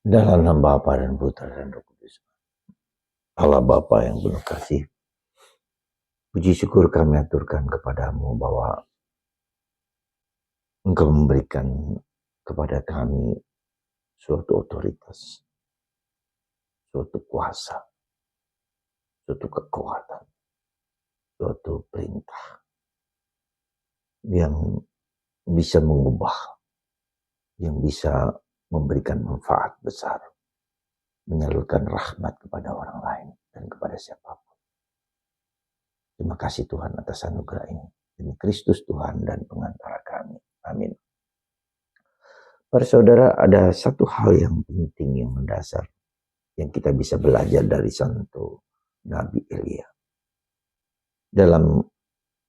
Dalam nama Bapa dan Putra dan Roh Kudus. Allah Bapa yang penuh kasih, puji syukur kami aturkan kepadamu bahwa Engkau memberikan kepada kami suatu otoritas, suatu kuasa, suatu kekuatan, suatu perintah yang bisa mengubah, yang bisa memberikan manfaat besar, menyalurkan rahmat kepada orang lain dan kepada siapapun. Terima kasih Tuhan atas anugerah ini. Demi Kristus Tuhan dan pengantara kami. Amin. Para saudara, ada satu hal yang penting, yang mendasar, yang kita bisa belajar dari Santo Nabi Elia. Dalam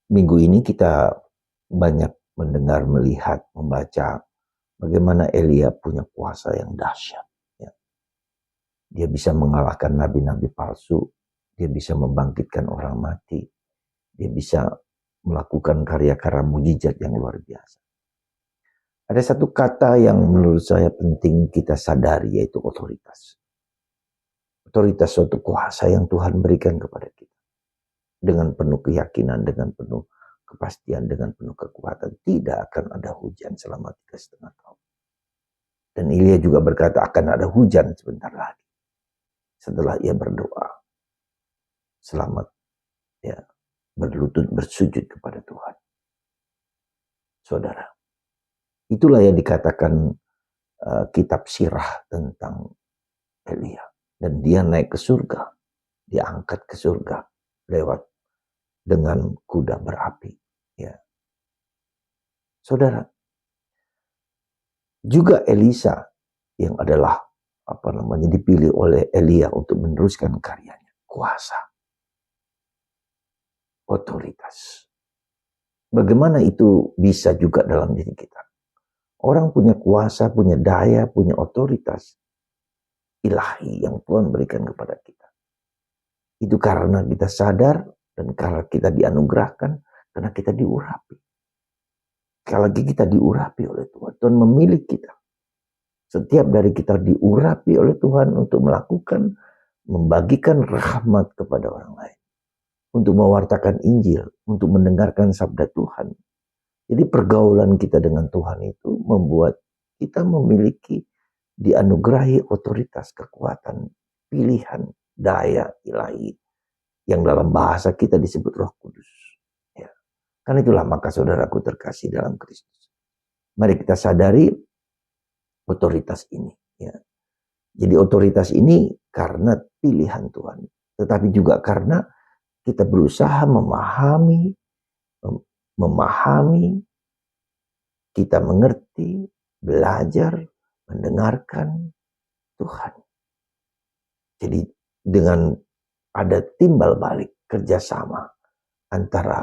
minggu ini kita banyak mendengar, melihat, membaca bagaimana Elia punya kuasa yang dahsyat. Ya. Dia bisa mengalahkan nabi-nabi palsu, dia bisa membangkitkan orang mati, dia bisa melakukan karya-karya mujizat yang luar biasa. Ada satu kata yang menurut saya penting kita sadari, yaitu otoritas. Otoritas suatu kuasa yang Tuhan berikan kepada kita. Dengan penuh keyakinan, dengan penuh kepastian, dengan penuh kekuatan. Tidak akan ada hujan selama 3,5 tahun. Dan Elia juga berkata akan ada hujan sebentar lagi. Setelah ia berdoa. Selamat, ya, berlutut bersujud kepada Tuhan. Saudara. Itulah yang dikatakan kitab sirah tentang Elia. Dan dia naik ke surga. Dia angkat ke surga lewat dengan kuda berapi. Ya. Saudara, juga Elisa yang adalah dipilih oleh Elia untuk meneruskan karyanya. Kuasa. Otoritas. Bagaimana itu bisa juga dalam diri kita? Orang punya kuasa, punya daya, punya otoritas ilahi yang Tuhan berikan kepada kita. Itu karena kita sadar dan karena kita dianugerahkan, karena kita diurapi. Sekali lagi kita diurapi oleh Tuhan. Tuhan memilih kita. Setiap dari kita diurapi oleh Tuhan untuk melakukan, membagikan rahmat kepada orang lain. Untuk mewartakan Injil, untuk mendengarkan sabda Tuhan. Jadi pergaulan kita dengan Tuhan itu membuat kita memiliki, dianugerahi otoritas, kekuatan, pilihan, daya ilahi. Yang dalam bahasa kita disebut Roh Kudus. Ya. Karena itulah maka saudaraku terkasih dalam Kristus. Mari kita sadari otoritas ini. Ya. Jadi otoritas ini karena pilihan Tuhan. Tetapi juga karena kita berusaha memahami, kita mengerti, belajar, mendengarkan Tuhan. Jadi dengan ada timbal balik, kerjasama antara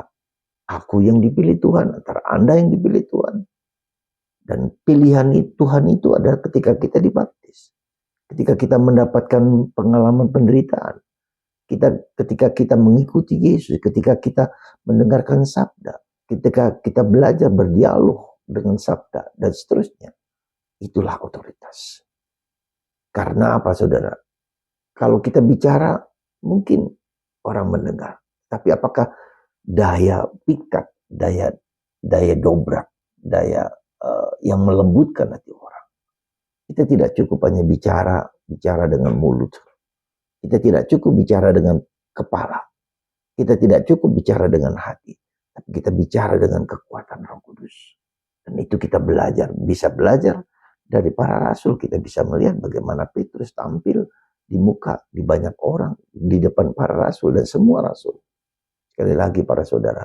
aku yang dipilih Tuhan, antara Anda yang dipilih Tuhan. Dan pilihan Tuhan itu adalah ketika kita dibaptis. Ketika kita mendapatkan pengalaman penderitaan. Ketika kita mengikuti Yesus, ketika kita mendengarkan sabda, ketika kita belajar berdialog dengan sabda, dan seterusnya. Itulah otoritas. Karena apa saudara? Kalau kita bicara, mungkin orang mendengar. Tapi apakah daya pikat, daya dobrak, daya yang melembutkan hati orang? Kita tidak cukup hanya bicara dengan mulut. Kita tidak cukup bicara dengan kepala. Kita tidak cukup bicara dengan hati. Tapi kita bicara dengan kekuatan Roh Kudus. Dan itu kita bisa belajar dari para rasul. Kita bisa melihat bagaimana Petrus tampil di muka, di banyak orang, di depan para rasul dan semua rasul. Sekali lagi para saudara,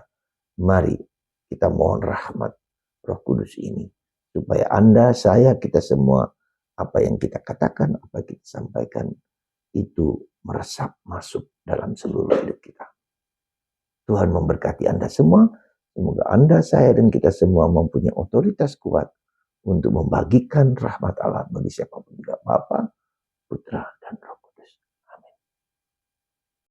mari kita mohon rahmat Roh Kudus ini. Supaya Anda, saya, kita semua, apa yang kita katakan, apa yang kita sampaikan, itu meresap masuk dalam seluruh hidup kita. Tuhan memberkati Anda semua. Semoga Anda, saya, dan kita semua mempunyai otoritas kuat untuk membagikan rahmat Allah bagi siapapun juga, Bapa, Putra,